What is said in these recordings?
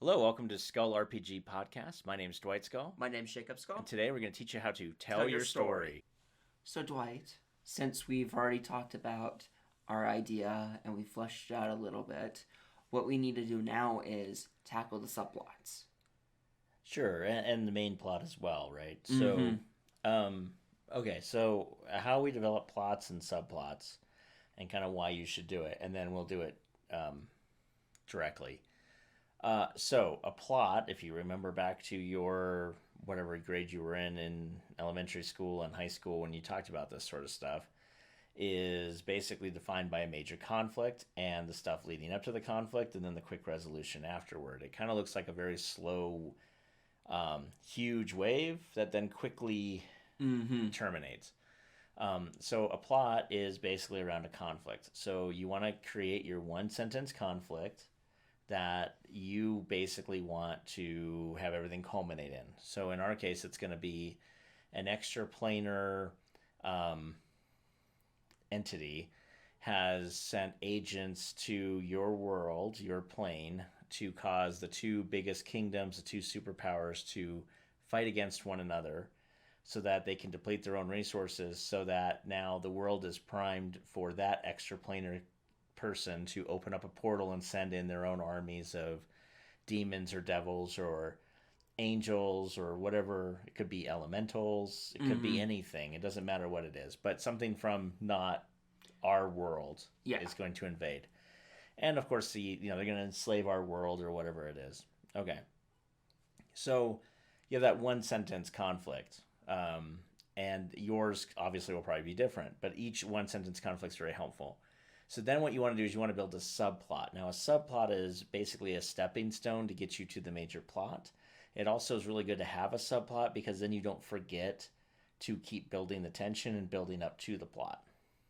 Hello, welcome to Skull RPG Podcast. My name's Dwight Skull. My name's Jacob Skull. And today we're going to teach you how to tell your story. So, Dwight, since we've already talked about our idea and we fleshed it out a little bit, what we need to do now is tackle the subplots. Sure, and the main plot as well, right? Mm-hmm. So how we develop plots and subplots and kind of why you should do it, and then we'll do it directly. So a plot, if you remember back to your whatever grade you were in elementary school and high school when you talked about this sort of stuff, is basically defined by a major conflict and the stuff leading up to the conflict and then the quick resolution afterward. It kind of looks like a very slow, huge wave that then quickly terminates. So a plot is basically around a conflict. So you want to create your one sentence conflict that you basically want to have everything culminate in. So in our case, it's going to be an extraplanar entity has sent agents to your world, your plane, to cause the two biggest kingdoms, the two superpowers, to fight against one another so that they can deplete their own resources, so that now the world is primed for that extraplanar person to open up a portal and send in their own armies of demons or devils or angels or whatever. It could be elementals, it could be anything. It doesn't matter what it is, but something from not our world is going to invade. And of course, they're going to enslave our world or whatever it is. Okay. So you have that one sentence conflict. And yours obviously will probably be different, but each one sentence conflict is very helpful. So then what you want to do is you want to build a subplot. Now, a subplot is basically a stepping stone to get you to the major plot. It also is really good to have a subplot because then you don't forget to keep building the tension and building up to the plot.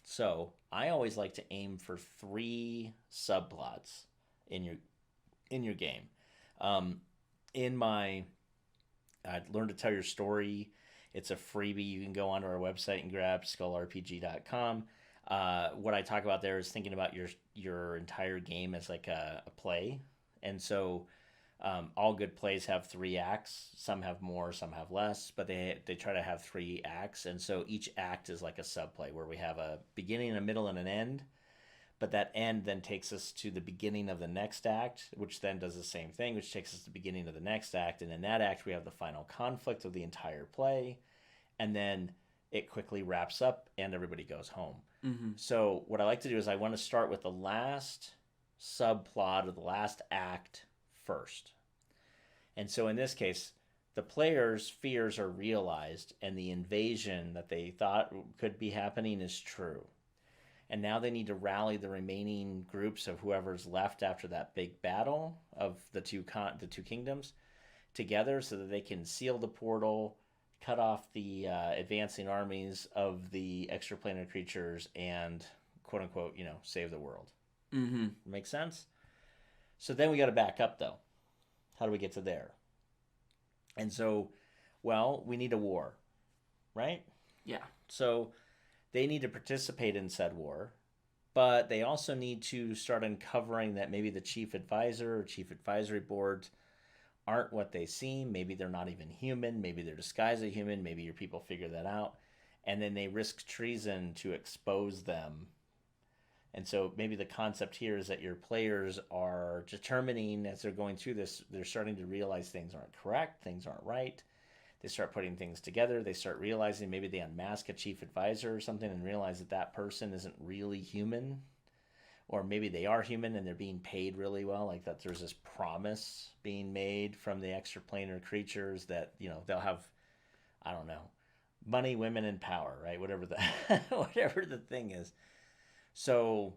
So I always like to aim for 3 subplots in your game. In my Learn to Tell Your Story, it's a freebie. You can go onto our website and grab skullrpg.com. What I talk about there is thinking about your entire game as like a play. And so all good plays have 3 acts. Some have more, some have less, but they try to have 3 acts. And so each act is like a subplay where we have a beginning, a middle, and an end. But that end then takes us to the beginning of the next act, which then does the same thing, which takes us to the beginning of the next act. And in that act, we have the final conflict of the entire play. And then it quickly wraps up and everybody goes home. So what I like to do is I want to start with the last subplot or the last act first. And so in this case, the players' fears are realized and the invasion that they thought could be happening is true. And now they need to rally the remaining groups of whoever's left after that big battle of the two kingdoms together so that they can seal the portal, cut off the advancing armies of the extraplanar creatures, and quote unquote, save the world. Make sense? So then we got to back up though. How do we get to there? And so, well, we need a war, right? Yeah. So they need to participate in said war, but they also need to start uncovering that maybe the chief advisor or chief advisory board aren't what they seem. Maybe they're not even human. Maybe they're disguised as human. Maybe your people figure that out. And then they risk treason to expose them. And so maybe the concept here is that your players are determining as they're going through this, they're starting to realize things aren't correct, things aren't right. They start putting things together. They start realizing maybe they unmask a chief advisor or something and realize that that person isn't really human. Or maybe they are human and they're being paid really well, like that there's this promise being made from the extraplanar creatures that, they'll have, I don't know, money, women, and power, right? Whatever the thing is. So,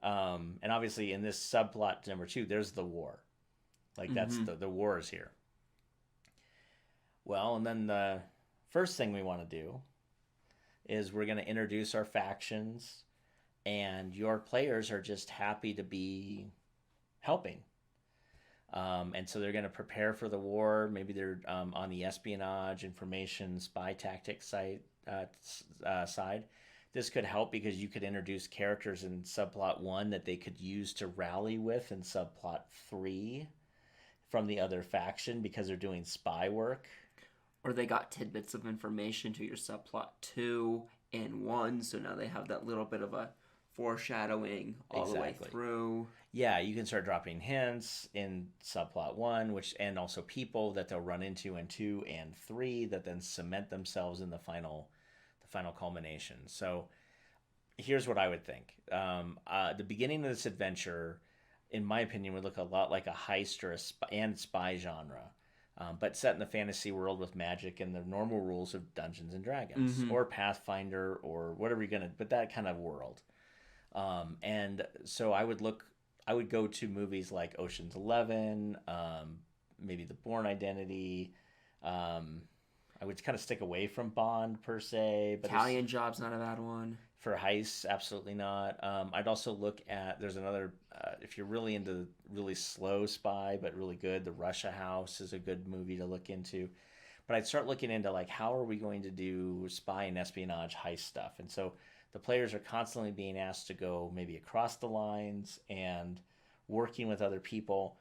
and obviously in this subplot number 2, there's the war. Like that's the war is here. Well, and then the first thing we want to do is we're going to introduce our factions, and your players are just happy to be helping. And so they're going to prepare for the war. Maybe they're on the espionage, information, spy tactics side. This could help because you could introduce characters in subplot 1 that they could use to rally with in subplot 3 from the other faction because they're doing spy work. Or they got tidbits of information to your subplot 2 and 1, so now they have that little bit of a foreshadowing all the way through. Yeah, you can start dropping hints in subplot 1, and also people that they'll run into in 2 and 3 that then cement themselves in the final culmination. So here's what I would think. The beginning of this adventure, in my opinion, would look a lot like a heist or a spy genre, but set in the fantasy world with magic and the normal rules of Dungeons and Dragons, or Pathfinder, or whatever you're gonna. But that kind of world. And so I would go to movies like Ocean's 11, maybe The Bourne Identity. I would kind of stick away from Bond per se, but Italian Job's not a bad one. For heists, absolutely not. I'd also look at, there's another, if you're really into really slow spy but really good, The Russia House is a good movie to look into. But I'd start looking into like, how are we going to do spy and espionage heist stuff? And so the players are constantly being asked to go maybe across the lines and working with other people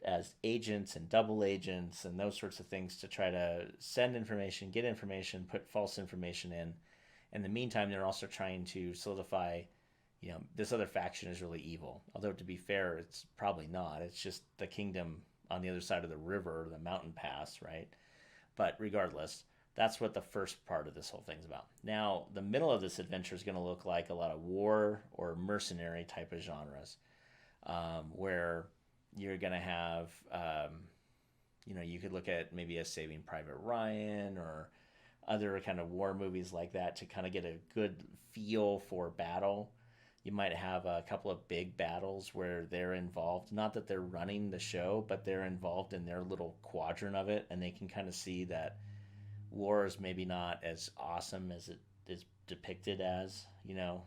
as agents and double agents and those sorts of things to try to send information, get information, put false information in. In the meantime, they're also trying to solidify, this other faction is really evil. Although, to be fair, it's probably not. It's just the kingdom on the other side of the river, the mountain pass, right? But regardless, that's what the first part of this whole thing's about. Now, the middle of this adventure is going to look like a lot of war or mercenary type of genres, where you're going to have, you could look at maybe a Saving Private Ryan or other kind of war movies like that to kind of get a good feel for battle. You might have a couple of big battles where they're involved. Not that they're running the show, but they're involved in their little quadrant of it, and they can kind of see that war is maybe not as awesome as it is depicted as, a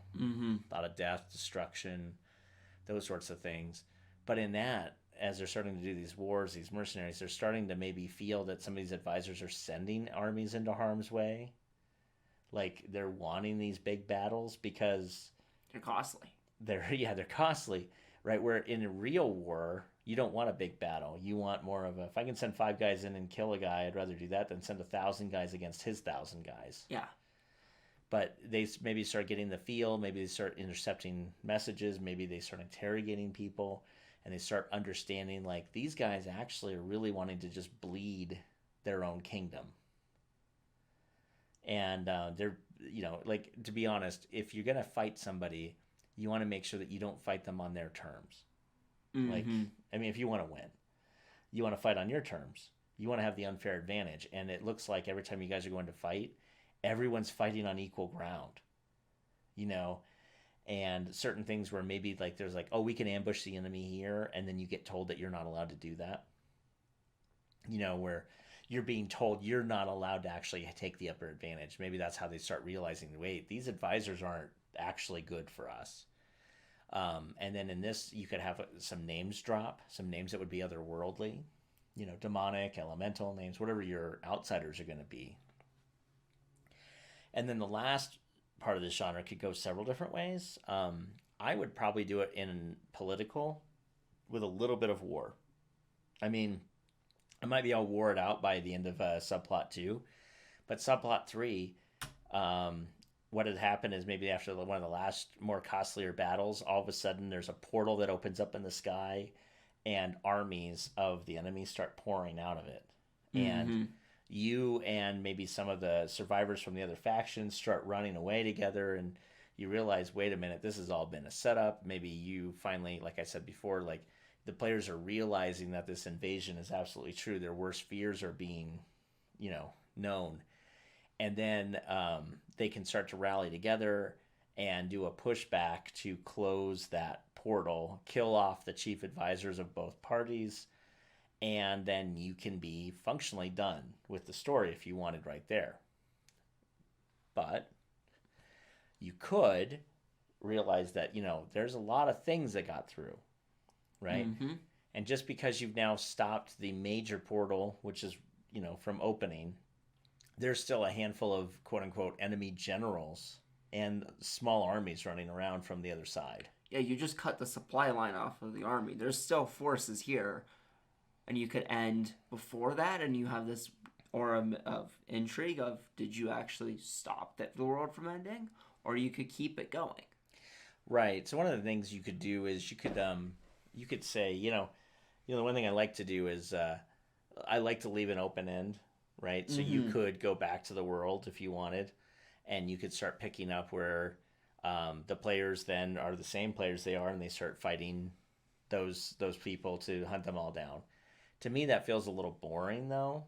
lot of death, destruction, those sorts of things. But in that, as they're starting to do these wars, these mercenaries, they're starting to maybe feel that some of these advisors are sending armies into harm's way. Like they're wanting these big battles because they're costly. They're costly, right? Where in a real war, you don't want a big battle. You want more of if I can send 5 guys in and kill a guy, I'd rather do that than send 1,000 guys against his 1,000 guys. Yeah. But they maybe start getting the feel. Maybe they start intercepting messages. Maybe they start interrogating people. And they start understanding, like, these guys actually are really wanting to just bleed their own kingdom. And they're, like, to be honest, if you're going to fight somebody, you want to make sure that you don't fight them on their terms. Like, if you want to win, you want to fight on your terms. You want to have the unfair advantage. And it looks like every time you guys are going to fight, everyone's fighting on equal ground, and certain things where maybe like there's like, oh, we can ambush the enemy here, and then you get told that you're not allowed to do that. Where you're being told you're not allowed to actually take the upper advantage. Maybe that's how they start realizing, wait, these advisors aren't actually good for us. And then in this, you could have some names drop, some names that would be otherworldly, demonic, elemental names, whatever your outsiders are going to be. And then the last part of this genre could go several different ways. I would probably do it in political with a little bit of war. I might be all wore out by the end of subplot 2, but subplot 3, what had happened is maybe after one of the last more costlier battles, all of a sudden there's a portal that opens up in the sky and armies of the enemy start pouring out of it. And you and maybe some of the survivors from the other factions start running away together, and you realize, wait a minute, this has all been a setup. Maybe you finally, like I said before, like the players are realizing that this invasion is absolutely true. Their worst fears are being, known. And then they can start to rally together and do a pushback to close that portal, kill off the chief advisors of both parties, and then you can be functionally done with the story if you wanted right there. But you could realize that, there's a lot of things that got through, right? And just because you've now stopped the major portal, which is, from opening, there's still a handful of quote-unquote enemy generals and small armies running around from the other side. Yeah, you just cut the supply line off of the army. There's still forces here. and you could end before that, and you have this aura of intrigue of did you actually stop the world from ending, or you could keep it going. Right. So one of the things you could do is you could say, the one thing I like to do is I like to leave an open end, right? So you Mm-hmm. could go back to the world if you wanted, and you could start picking up where the players then are the same players they are, and they start fighting those people to hunt them all down. To me, that feels a little boring, though.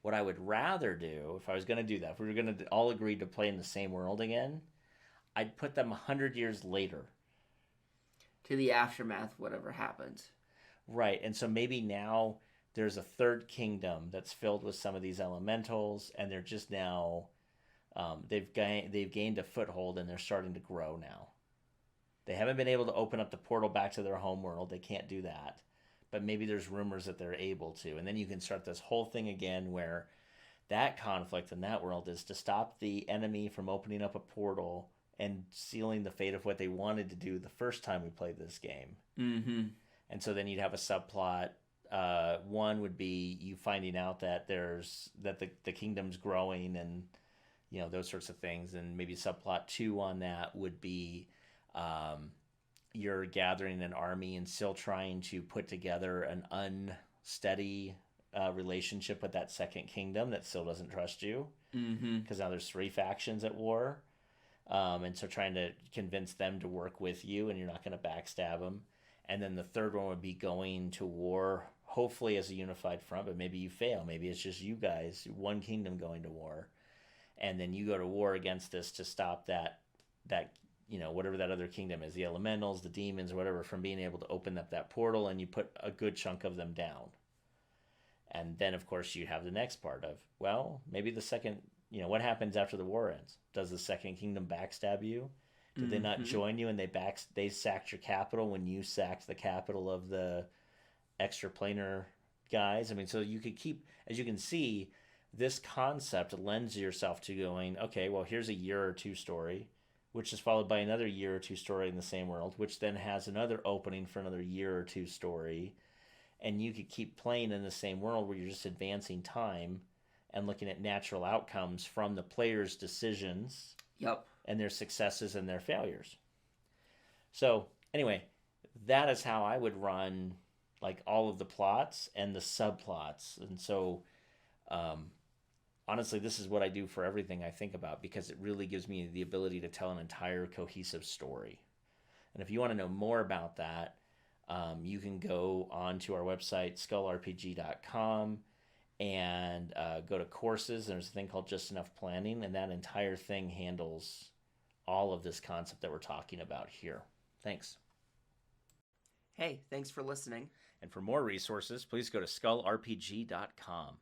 What I would rather do, if I was going to do that, if we were going to all agree to play in the same world again, I'd put them 100 years later. To the aftermath, whatever happened. Right. And so maybe now there's a third kingdom that's filled with some of these elementals, and they're just now they've gained a foothold, and they're starting to grow now. They haven't been able to open up the portal back to their home world. They can't do that. But maybe there's rumors that they're able to. And then you can start this whole thing again where that conflict in that world is to stop the enemy from opening up a portal and sealing the fate of what they wanted to do the first time we played this game. Mm-hmm. And so then you'd have a subplot. One would be you finding out that the kingdom's growing, and those sorts of things. And maybe subplot two on that would be you're gathering an army and still trying to put together an unsteady relationship with that second kingdom that still doesn't trust you, Mm-hmm. because now there's three factions at war. And so trying to convince them to work with you, and you're not going to backstab them. And then the third one would be going to war, hopefully as a unified front, but maybe you fail. Maybe it's just you guys, one kingdom going to war. And then you go to war against this to stop that whatever that other kingdom is, the elementals, the demons, whatever, from being able to open up that portal, and you put a good chunk of them down. And then, of course, you have the next part of, well, maybe the second, what happens after the war ends? Does the second kingdom backstab you? Did they not Mm-hmm. join you, and they sacked your capital when you sacked the capital of the extraplanar guys? I mean, so you could keep, as you can see, this concept lends yourself to going, okay, well, here's a year or two story, which is followed by another year or two story in the same world, which then has another opening for another year or two story. And you could keep playing in the same world where you're just advancing time and looking at natural outcomes from the players' decisions Yep. and their successes and their failures. So, anyway, that is how I would run like all of the plots and the subplots. And so, um, honestly, this is what I do for everything I think about, because it really gives me the ability to tell an entire cohesive story. And if you want to know more about that, you can go on to our website, skullrpg.com, and go to courses. There's a thing called Just Enough Planning, and that entire thing handles all of this concept that we're talking about here. Thanks. Hey, thanks for listening. And for more resources, please go to skullrpg.com.